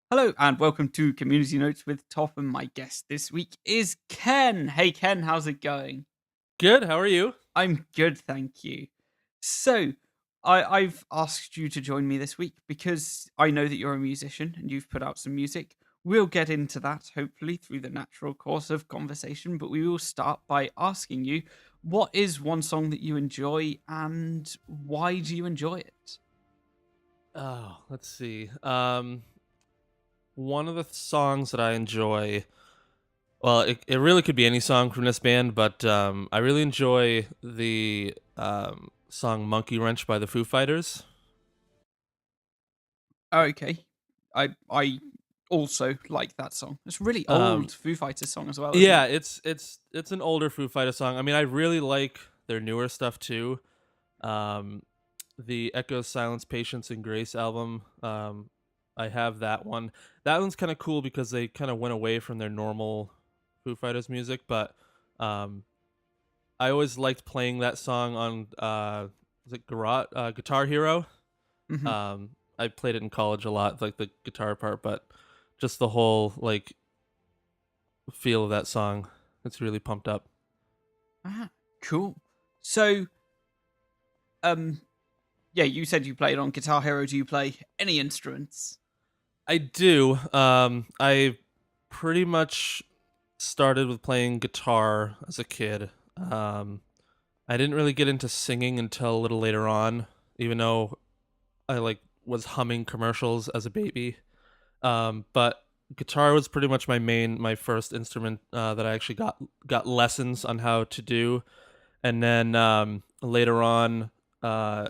Hello and welcome to Community Notes with Top, and my guest this week is Ken. Hey Ken, how's it going? Good. How are you? I'm good, thank you. So, I've asked you to join me this week because I know that you're a musician and you've put out some music. We'll get into that hopefully through the natural course of conversation, but we will start by asking you what is one song that you enjoy and why do you enjoy it? Oh, let's see. One of the songs that I enjoy. Well, it really could be any song from this band, but I really enjoy the song "Monkey Wrench" by the Foo Fighters. Okay. I also like that song. It's a really Um, old Foo Fighters song as well, isn't yeah, it? it's an older Foo Fighters song. I mean, I really like their newer stuff too. Um, the Echo, Silence, Patience, and Grace album. I have that one. That one's kind of cool because they kind of went away from their normal Foo Fighters music, but um, I always liked playing that song on was it Guitar Hero? Mhm. I played it in college a lot, like the guitar part, but just the whole like feel of that song. It's really pumped up. Ah, cool. So, um, yeah, you said you played on Guitar Hero. Do you play any instruments? I do. I pretty much started with playing guitar as a kid. I didn't really get into singing until a little later on, even though I like was humming commercials as a baby. But guitar was pretty much my first instrument that I actually got lessons on how to do, and then later on, uh,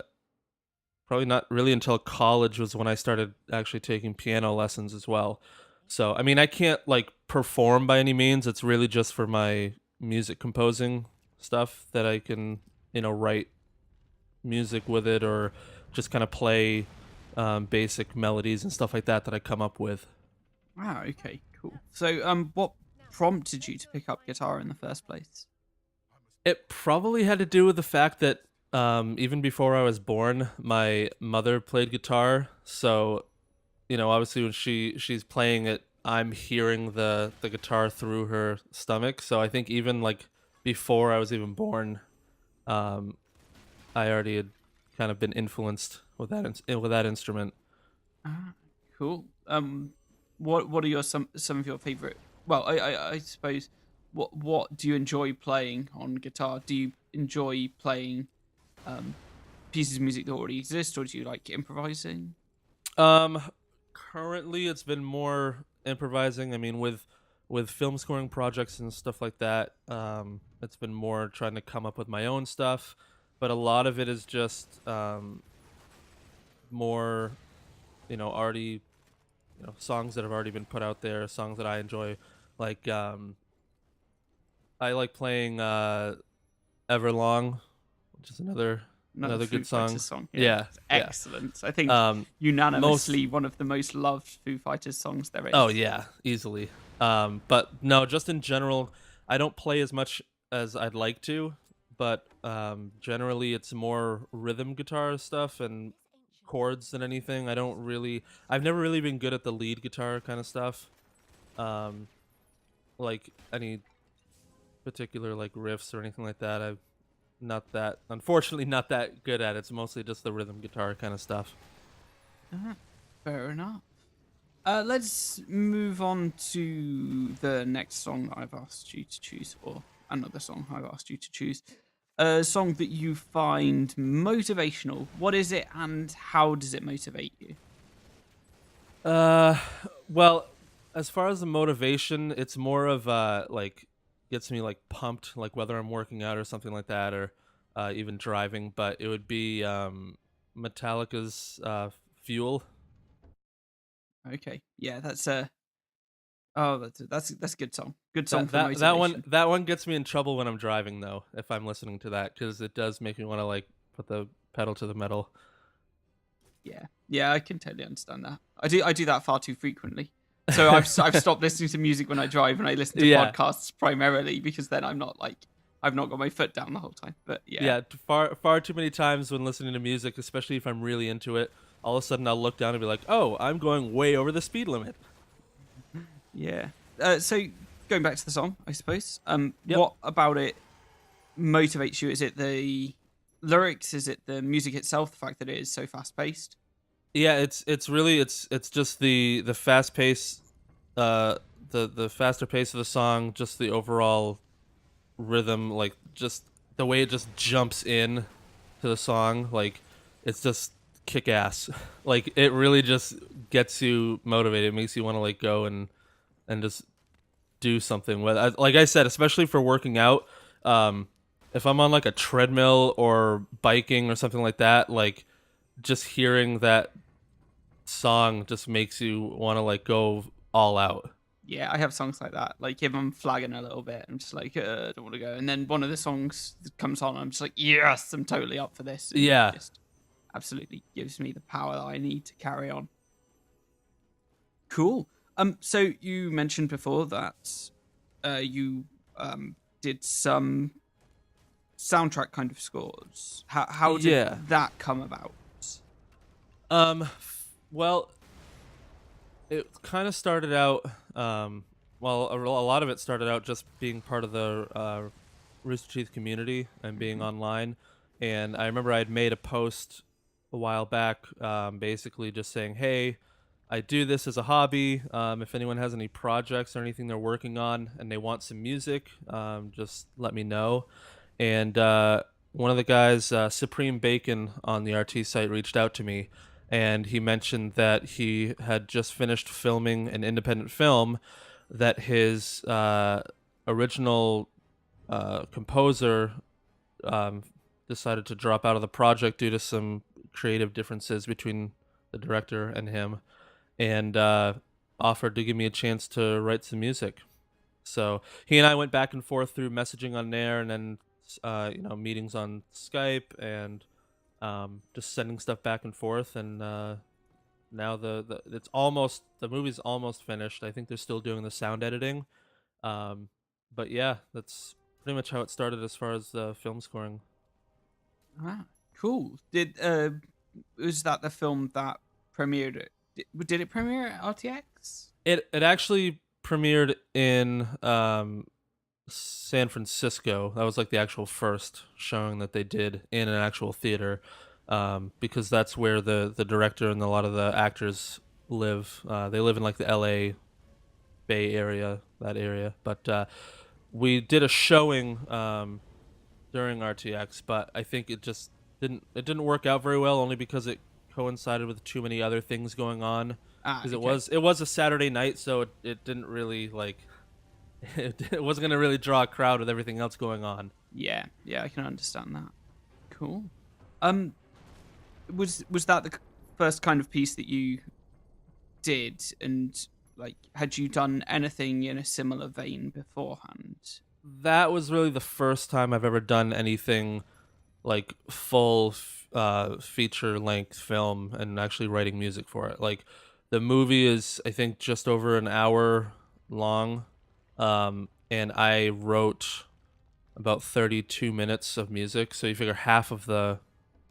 probably not really until college was when I started actually taking piano lessons as well. So I mean, I can't like perform by any means. It's really just for my music composing stuff that I can write music with it or just kind of play basic melodies and stuff like that I come up with. Ah, okay, cool. So, what prompted you to pick up guitar in the first place? It probably had to do with the fact that even before I was born, my mother played guitar. So, obviously when she's playing it, I'm hearing the guitar through her stomach. So I think even like before I was even born, um, I already had kind of been influenced with with that instrument. Ah, cool. What are your some of your favorite? Well, I suppose what do you enjoy playing on guitar? Do you enjoy playing um pieces of music that already exist, or do you like improvising? Um, Currently it's been more improvising. I mean, with film scoring projects and stuff like that, it's been more trying to come up with my own stuff. But a lot of it is just more, already songs that have already been put out there, songs that I enjoy. Like I like playing Everlong, which is Another another Foo good Fighters song. song. Yeah, Yeah, it's yeah. excellent. I think Um, most unanimously one of the most loved Foo Fighters songs there Oh is. yeah, easily. But no, just in general, I don't play as much as I'd like to, but generally it's more rhythm guitar stuff and chords than anything. I've never really been good at the lead guitar kind of stuff. Um, like any particular like riffs or anything like that. I'm not that, unfortunately, not that good at. It's mostly just the rhythm guitar kind of stuff. Ah, fair enough. Let's move on to the next song that I've asked you to choose, or another song I've asked you to choose. A song that you find motivational. What is it, and how does it motivate you? Uh, well, as far as the motivation, it's more of like gets me like pumped, like whether I'm working out or something like that, or even driving. But it would be Metallica's "Fuel." Okay, yeah, that's a oh, that's a good song. Good song That for that that one motivation. that one gets me in trouble when I'm driving though, if I'm listening to that, because it does make me want to like put the pedal to the metal. Yeah, yeah, I can totally understand that. I do that far too frequently. So I've stopped listening to music when I drive, and I listen to Yeah, podcasts primarily because then I've not got my foot down the whole time. But yeah, yeah. Far too many times when listening to music, especially if I'm really into it, all of a sudden I'll look down and be like, "Oh, I'm going way over the speed limit." Yeah. So going back to the song, I suppose. Yep. What about it motivates you? Is it the lyrics? Is it the music itself? The fact that it is so fast paced? Yeah, it's really it's just the fast pace, uh the faster pace of the song, just the overall rhythm, like just the way it just jumps in to the song, like it's just kick ass. Like it really just gets you motivated. It makes you want to like go and just do something with. Like I said, especially for working out. Um, if I'm on like a treadmill or biking or something like that, like just hearing that song just makes you want to like go all out. Yeah, I have songs like that. Like if I'm flagging a little bit, I'm just like, I don't want to go. And then one of the songs that comes on, I'm just like, yes, I'm totally up for this, and Yeah, just absolutely gives me the power that I need to carry on. Cool. So you mentioned before that you did some soundtrack kind of scores. How did yeah. that come about? Well, it kind of started out. Well, a lot of it started out just being part of the Rooster Teeth community and being Mhm. online. And I remember I had made a post a while back, basically just saying, "Hey, I do this as a hobby. If anyone has any projects or anything they're working on and they want some music, just let me know." And one of the guys, Supreme Bacon on the RT site, reached out to me, and he mentioned that he had just finished filming an independent film that his original composer um, decided to drop out of the project due to some creative differences between the director and him, and offered to give me a chance to write some music. So he and I went back and forth through messaging on there, and then meetings on Skype, and just sending stuff back and forth. And now the movie's almost finished. I think they're still doing the sound editing. Um, but yeah, that's pretty much how it started as far as film scoring. Ah, cool. Did was that the film that premiered it? Did it premiere at RTX? It actually premiered in San Francisco. That was like the actual first showing that they did in an actual theater, because that's where the director and a lot of the actors live. They live in like the L.A. Bay Area, that area. But we did a showing during RTX, but I think it didn't work out very well, only because it coincided with too many other things going on. Ah, Because it okay. was it was a Saturday night, so it didn't really like it wasn't gonna really draw a crowd with everything else going on. Yeah, yeah, I can understand that. Cool. Um, was that the first kind of piece that you did, and like, had you done anything in a similar vein beforehand? That was really the first time I've ever done anything like full feature length film and actually writing music for it. Like the movie is I think just over an hour long, and I wrote about 32 minutes of music. So you figure half of the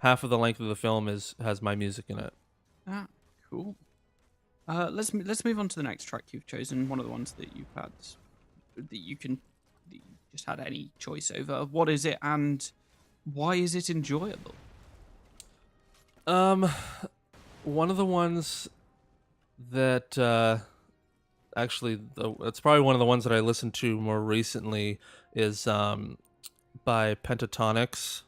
length of the film is has my music in it. Ah, cool. Let's move on to the next track you've chosen. One of the ones that you've had that you can that you just had any choice over. What is it, and why is it enjoyable? Um, one of the ones that actually it's probably one of the ones that I listened to more recently is by Pentatonics.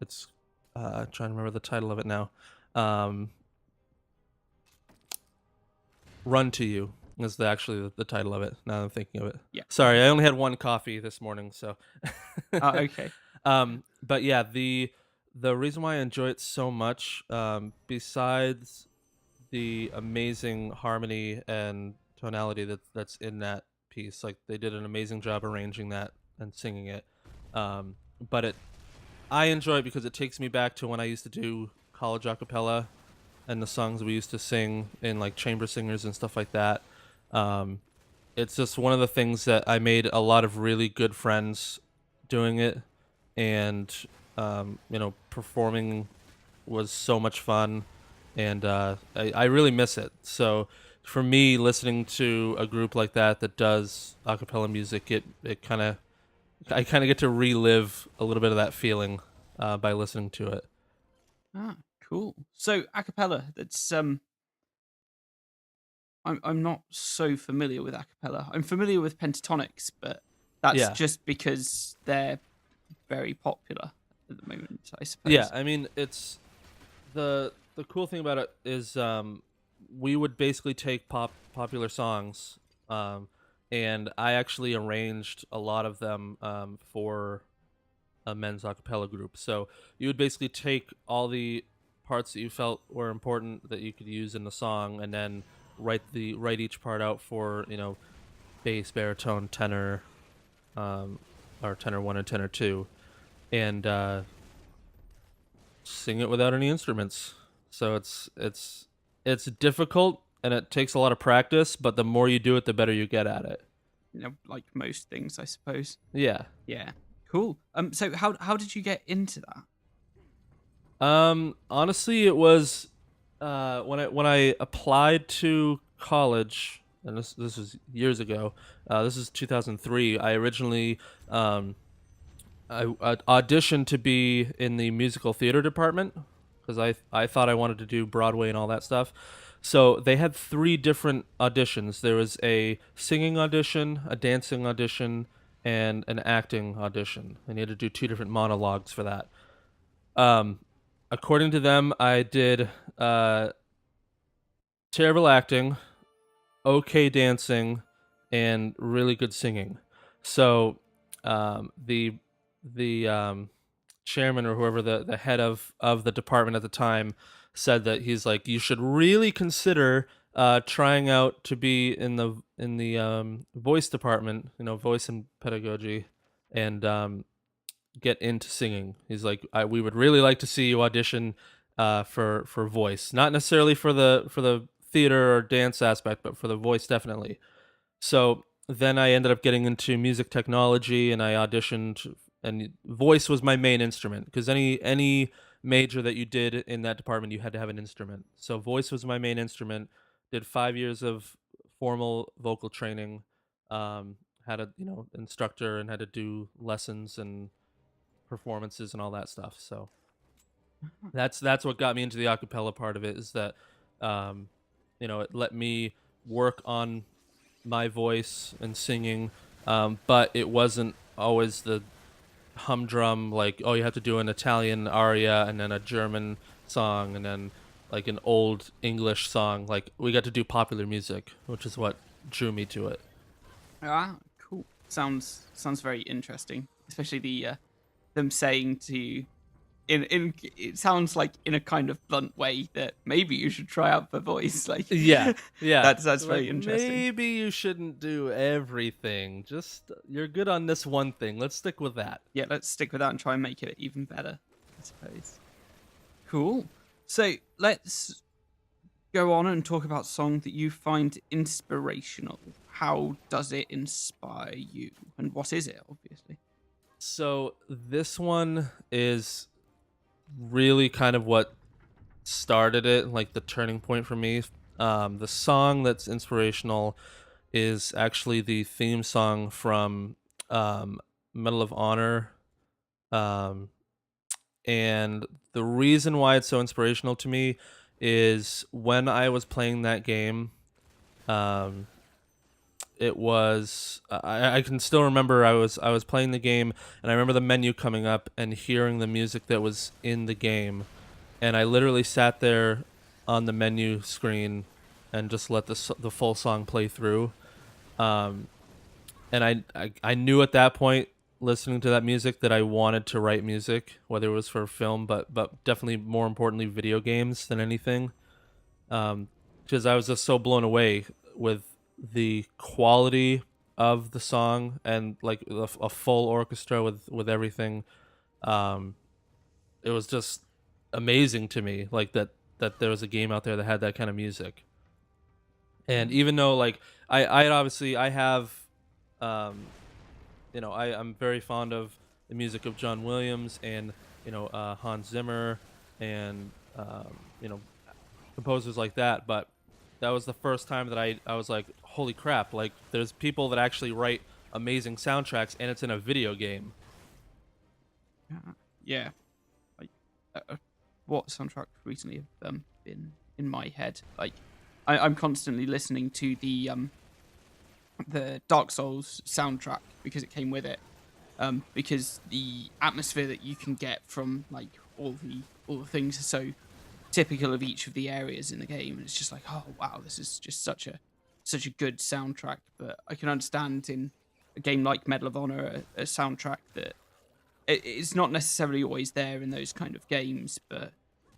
It's trying to remember the title of it now. Um, Run to You is the title of it. Now that I'm thinking of it. Yeah. Sorry, I only had one coffee this morning, so. Okay. But yeah, the reason why I enjoy it so much, besides the amazing harmony and tonality that's in that piece, like they did an amazing job arranging that and singing it. But I enjoy it because it takes me back to when I used to do college a cappella and the songs we used to sing in like chamber singers and stuff like that. Um, it's just one of the things that I made a lot of really good friends doing it, and performing was so much fun, and I really miss it. So for me, listening to a group like that that does a cappella music, it kind of I kind of get to relive a little bit of that feeling by listening to it. Ah, cool. So a cappella, that's I'm not so familiar with a cappella. I'm familiar with pentatonics, but that's Yeah, just because they're very popular at the moment, I yeah. suppose. I mean, it's the cool thing about it is we would basically take popular songs, um, and I actually arranged a lot of them for a men's a cappella group. So you would basically take all the parts that you felt were important that you could use in the song, and then write each part out for bass, baritone, tenor, um, or tenor one and tenor two, and sing it without any instruments. So it's difficult and it takes a lot of practice, but the more you do it, the better you get at it. Like most things, I suppose. Yeah. Yeah. Cool. So how did you get into that? Honestly, it was when I applied to college, and this was years ago. This is 2003. I originally I auditioned to be in the musical theater department because I thought I wanted to do Broadway and all that stuff. So they had three different auditions. There was a singing audition, a dancing audition, and an acting audition. And you had to do two different monologues for that. Um, According to them, I did uh, terrible acting, okay dancing, and really good singing. So the chairman or whoever the head of the department at the time said that he's like, you should really consider trying out to be in the voice department, voice and pedagogy, and get into singing. He's like, we would really like to see you audition for voice, not necessarily for the theater or dance aspect, but for the voice definitely. So then I ended up getting into music technology, and I auditioned. And voice was my main instrument because any major that you did in that department, you had to have an instrument. So voice was my main instrument. Did 5 years of formal vocal training. Had a instructor and had to do lessons and performances and all that stuff. So that's what got me into the acapella part of it is that um, it let me work on my voice and singing, but it wasn't always the humdrum like, oh, you have to do an Italian aria and then a German song and then like an old English song. Like we got to do popular music, which is what drew me to it. Ah, cool. Sounds very interesting, especially them saying to in it sounds like in a kind of blunt way that maybe you should try out for voice. Like Yeah, yeah. that's Like very interesting. maybe you shouldn't do everything. Just you're good on this one thing. Let's stick with that. Yeah, let's stick with that and try and make it even better, I suppose. Cool. So let's go on and talk about song that you find inspirational. How does it inspire you, and what is it? Obviously. So this one is really kind of what started it, like the turning point for me. The song that's inspirational is actually the theme song from um, Medal of Honor. Um, and the reason why it's so inspirational to me is when I was playing that game, um, it was I can still remember I was playing the game and I remember the menu coming up and hearing the music that was in the game, and I literally sat there on the menu screen and just let the full song play through. Um, and I knew at that point, listening to that music, that I wanted to write music, whether it was for film, but definitely more importantly, video games than anything. Because I was just so blown away with the quality of the song and like a full orchestra with everything. Um, it was just amazing to me, like that there was a game out there that had that kind of music. And even though like I obviously I have um I'm very fond of the music of John Williams and Hans Zimmer and composers like that, but that was the first time that I was like, holy crap! Like, there's people that actually write amazing soundtracks, and it's in a video game. Yeah. Like, what soundtrack recently have been in my head? Like, I'm constantly listening to the Dark Souls soundtrack because it came with it. Because the atmosphere that you can get from like all the things are so typical of each of the areas in the game, and it's just like, oh wow, this is just such a good soundtrack. But I can understand in a game like Medal of Honor a soundtrack that it's not necessarily always there in those kind of games, but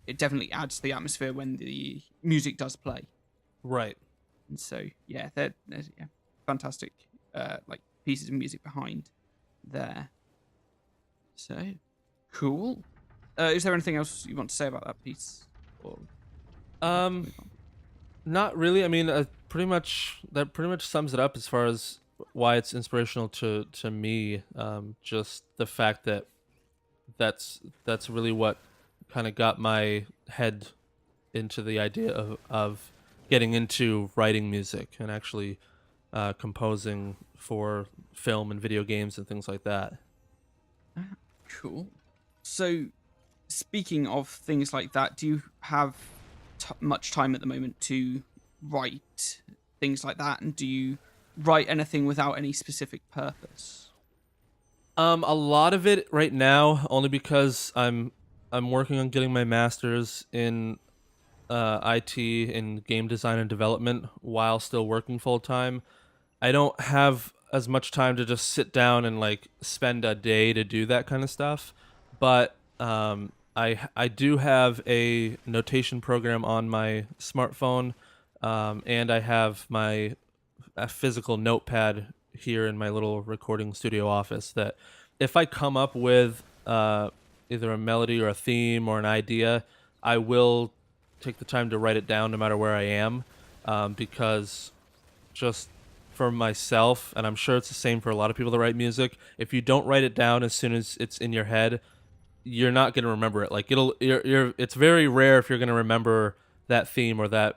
it definitely adds to the atmosphere when the music does play. Right. And so yeah, there's yeah, fantastic like pieces of music behind there. So cool. Is there anything else you want to say about that piece, or we have to Um, move on? Not really. I mean, pretty much sums it up as far as why it's inspirational to me. Just the fact that that's really what kind of got my head into the idea of getting into writing music and actually composing for film and video games and things like that. Ah, cool. So, speaking of things like that, do you have much time at the moment to write things like that? And do you write anything without any specific purpose? A lot of it right now, only because I'm working on getting my master's in IT in game design and development while still working full time. I don't have as much time to just sit down and like spend a day to do that kind of stuff. But I do have a notation program on my smartphone, and I have my a physical notepad here in my little recording studio office that if I come up with either a melody or a theme or an idea, I will take the time to write it down no matter where I am, because just for myself, and I'm sure it's the same for a lot of people that write music, if you don't write it down as soon as it's in your head, you're not going to remember it. Like you're it's very rare if you're going to remember that theme or that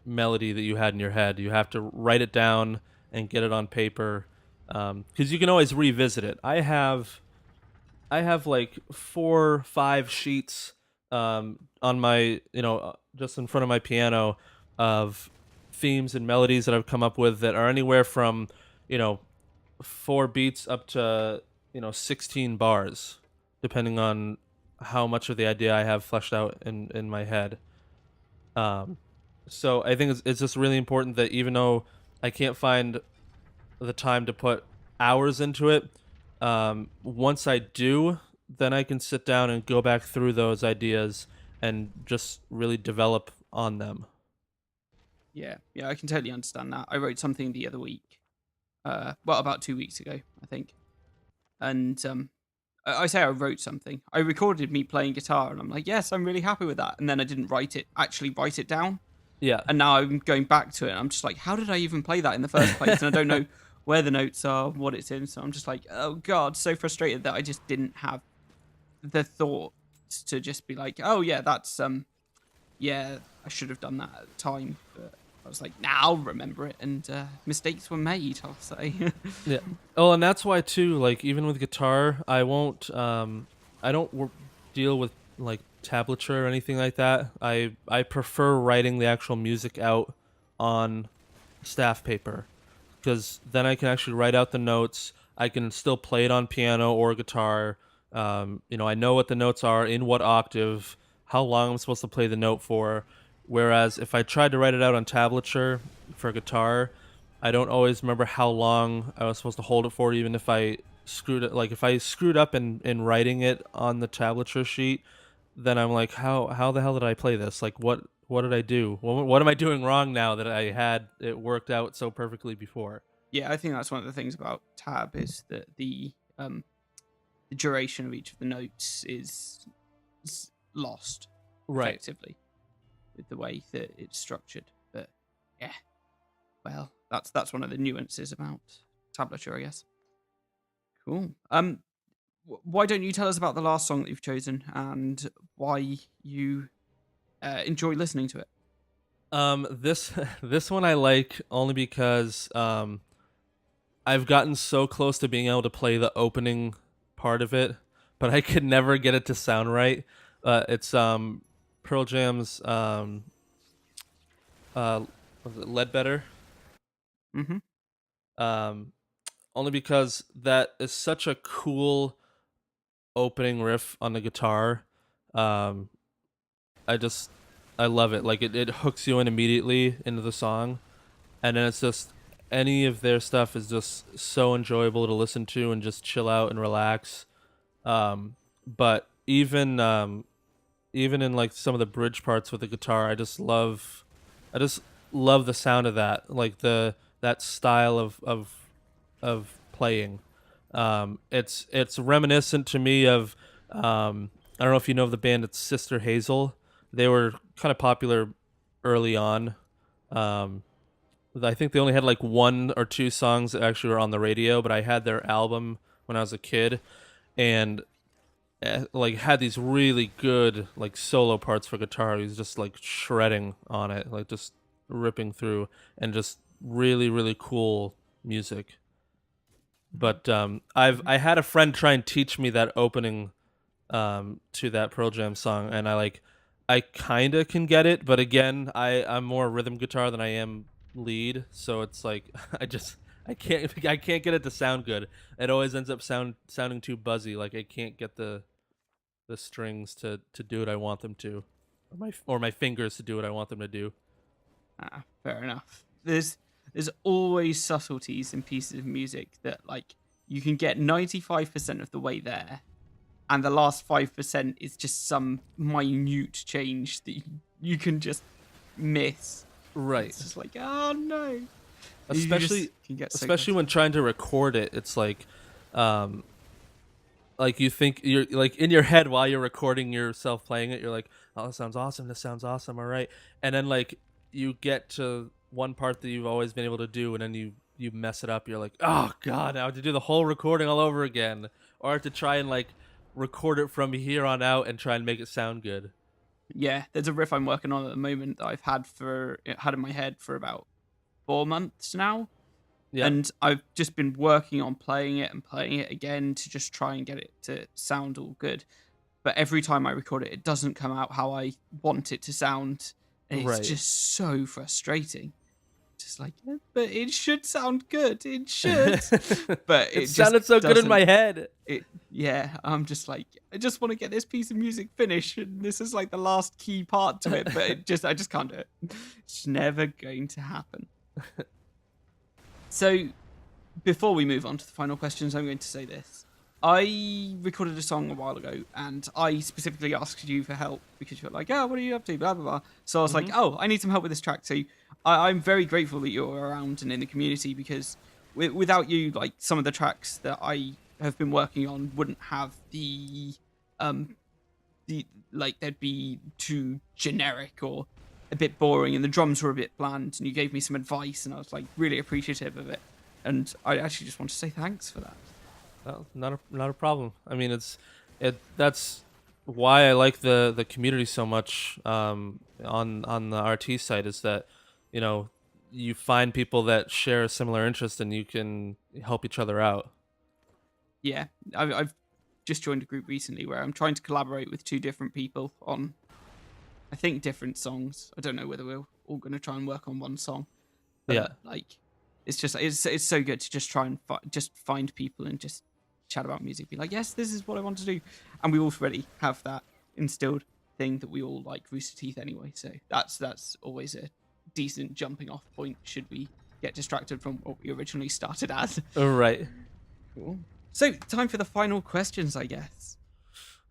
melody that you had in your head. You have to write it down and get it on paper, because you can always revisit it. I have like 4 5 sheets on my just in front of my piano of themes and melodies that I've come up with that are anywhere from you know 4 beats up to 16 bars, depending on how much of the idea I have fleshed out in my head. Um, so I think it's just really important that even though I can't find the time to put hours into it, once I do, then I can sit down and go back through those ideas and just really develop on them. Yeah, yeah, I can totally understand that. I wrote something the other week, well, about 2 weeks ago, I think, and I say I wrote something. I recorded me playing guitar, and I'm like, yes, I'm really happy with that. And then I didn't actually write it down. Yeah, And now I'm going back to it, and I'm just like, how did I even play that in the first place? And I don't know where the notes are, what it's in. So I'm just like, oh god, so frustrated that I just didn't have the thought to just be like, oh yeah, that's yeah, I should have done that at the time. But I was like, now I'll remember it, and mistakes were made, I'll say. yeah. Oh, and that's why too. Like even with guitar, I don't deal with like tablature or anything like that. I prefer writing the actual music out on staff paper, because then I can actually write out the notes. I can still play it on piano or guitar. I know what the notes are, in what octave, how long I'm supposed to play the note for. Whereas if I tried to write it out on tablature for guitar, I don't always remember how long I was supposed to hold it for, even if I screwed it. Like if I screwed up in writing it on the tablature sheet, then I'm like, how the hell did I play this? Like what did I do? What am I doing wrong now that I had it worked out so perfectly before? Yeah, I think that's one of the things about tab is that the duration of each of the notes is lost Right. effectively with the way that it's structured. But yeah, well, that's one of the nuances about tablature, I guess. Cool. Why don't you tell us about the last song that you've chosen and why you enjoy listening to it? This this one I like only because I've gotten so close to being able to play the opening part of it, but I could never get it to sound right. It's Pearl Jam's was it Ledbetter? Hmm. Um, Only because that is such a cool opening riff on the guitar. Um, I just I love it. Like it hooks you in immediately into the song, and then it's just any of their stuff is just so enjoyable to listen to and just chill out and relax. But even in like some of the bridge parts with the guitar, I just love the sound of that, like the that style of playing. It's reminiscent to me of I don't know if you know of the band. It's Sister Hazel. They were kind of popular early on. Um, I think they only had like one or two songs that actually were on the radio, but I had their album when I was a kid, and like had these really good like solo parts for guitar. He was just like shredding on it, like just ripping through, and just really cool music. But I had a friend try and teach me that opening to that Pearl Jam song, and I kind of can get it, but again, I'm more rhythm guitar than I am lead, so it's like I can't get it to sound good. It always ends up sounding too buzzy. Like I can't get the strings to do what I want them to, or my fingers to do what I want them to do. Ah, fair enough. There's always subtleties in pieces of music that like you can get 95% of the way there, and the last 5% is just some minute change that you can just miss. Right. It's just like, oh no. You just Especially can get so especially close. when trying to record it, it's um like you think you're like in your head while you're recording yourself playing it, you're like, oh, this sounds awesome, this sounds awesome, all right. And then like you get to one part that you've always been able to do, and then you mess it up. You're like, oh god, now I have to do the whole recording all over again, or I have to try and like record it from here on out and try and make it sound good. Yeah, there's a riff I'm working on at the moment that I've had in my head for about 4 months now, Yep. and I've just been working on playing it and playing it again to just try and get it to sound all good. But every time I record it, it doesn't come out how I want it to sound, and it's Right. just so frustrating. Just like, but it should sound good. It should, but It it just sounded so good in doesn't. my head. Yeah, I'm just like, I just want to get this piece of music finished, and this is like the last key part to it, but I just can't do it. It's never going to happen. So before we move on to the final questions, I'm going to say this. I recorded a song a while ago, and I specifically asked you for help because you're like, "Oh, what are you up to?" Blah blah blah. So I was like, Hmm. "Oh, I need some help with this track." So I'm very grateful that you're around and in the community because without you, like some of the tracks that I have been working on wouldn't have um the like they'd be too generic or a bit boring, and the drums were a bit bland. And you gave me some advice, and I was like really appreciative of it. And I actually just want to say thanks for that. Well, not a problem. I mean, it that's why I like the community so much on the RT site, is that you know you find people that share a similar interest and you can help each other out. Yeah, I've just joined a group recently where I'm trying to collaborate with two different people on, I think, different songs. I don't know whether we're all going to try and work on one song, Yeah. but like, it's just it's so good to just try and just find people and just chat about music. Be like, yes, this is what I want to do, and we already have that instilled thing that we all like Rooster Teeth anyway. So that's always a decent jumping off point. Should we get distracted from what we originally started as? All right. Cool. So, time for the final questions, I guess.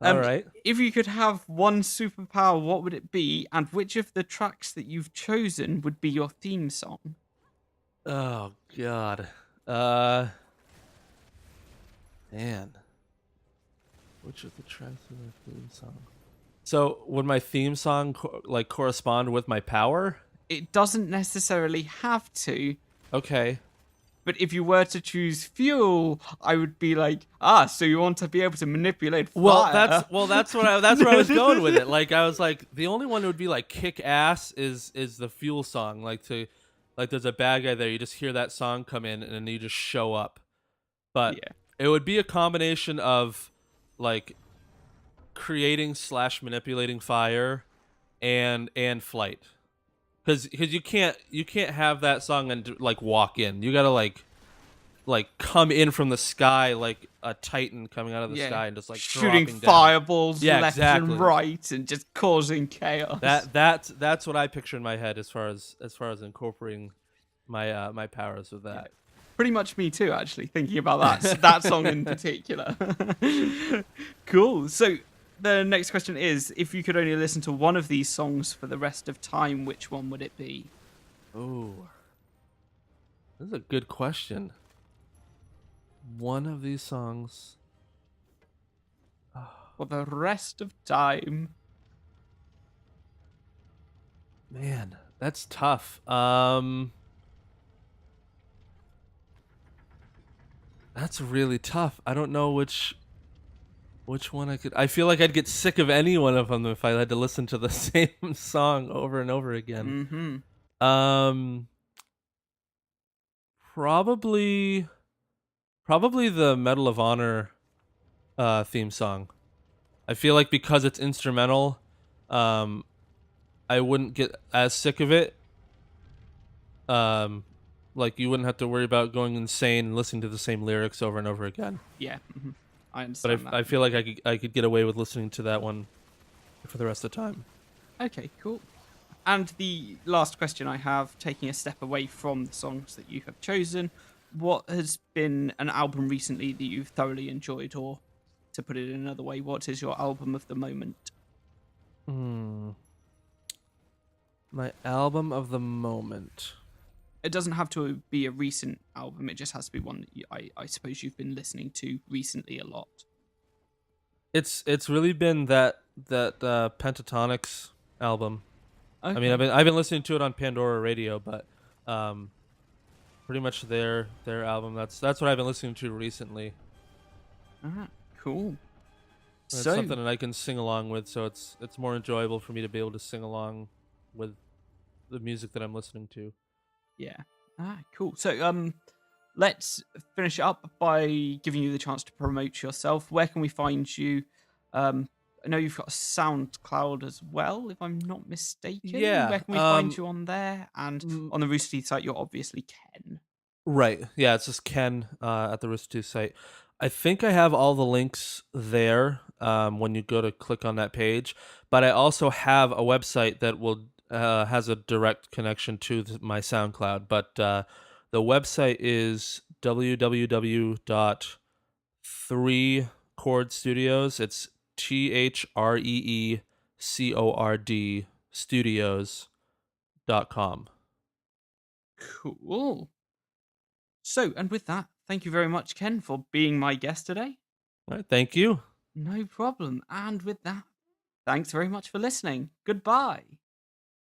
All Um, right. if you could have one superpower, what would it be, and which of the tracks that you've chosen would be your theme song? Oh God. Uh, Man, which of the tracks in my theme song? So would my theme song like correspond with my power? It doesn't necessarily have to. Okay. But if you were to choose fuel, I would be like, ah, so you want to be able to manipulate fire. That's where I was going with it. Like I was like, the only one that would be like kick ass is the Fuel song. Like there's a bad guy there, you just hear that song come in and then you just show up. But Yeah. it would be a combination of like creating slash manipulating fire and flight. Because you can't have that song and like walk in. You gotta like come in from the sky like a titan coming out of the Yeah. sky and just like Shooting dropping down. fireballs Yeah, left and exactly. right and just causing chaos. That's what I picture in my head as far as incorporating my powers with Yeah. that. Pretty much me too, actually, thinking about that song in particular. Cool. So the next question is, if you could only listen to one of these songs for the rest of time, which one would it be? Oh, this is a good question. One of these songs. For the rest of time. Man, that's tough. That's really tough. I don't know which one I could. I feel like I'd get sick of any one of them if I had to listen to the same song over and over again. Mm-hmm. Um, probably probably the Medal of Honor theme song. I feel like because it's instrumental, um, I wouldn't get as sick of it. Um, like you wouldn't have to worry about going insane and listening to the same lyrics over and over again. Yeah. I But understand that I feel like completely. I could get away with listening to that one for the rest of the time. Okay, cool. And the last question I have, taking a step away from the songs that you have chosen, what has been an album recently that you've thoroughly enjoyed, or to put it in another way, what is your album of the moment? Hmm. My album of the moment. It doesn't have to be a recent album, it just has to be one that I suppose you've been listening to recently a lot. It's really been that Pentatonics album. I mean, Okay. I've been listening to it on Pandora Radio, but um, pretty much their album. That's what I've been listening to recently. Ah, cool. And it's So, something that I can sing along with, so it's more enjoyable for me to be able to sing along with the music that I'm listening to. yeah. Ah, cool. So, let's finish up by giving you the chance to promote yourself. Where can we find you? I know you've got a SoundCloud as well, if I'm not mistaken. Yeah. Where can we find you on there? And Mm, on the Rooster Teeth site, you're obviously Ken. right. Yeah, it's just Ken at the Rooster Teeth site. I think I have all the links there when you go to click on that page, but I also have a website that will has a direct connection to my SoundCloud. But the website is www.3chord studios. It's THREECORD studios.com. Cool. So, and with that, thank you very much, Ken, for being my guest today. All right, thank you. No problem. And with that, thanks very much for listening. Goodbye.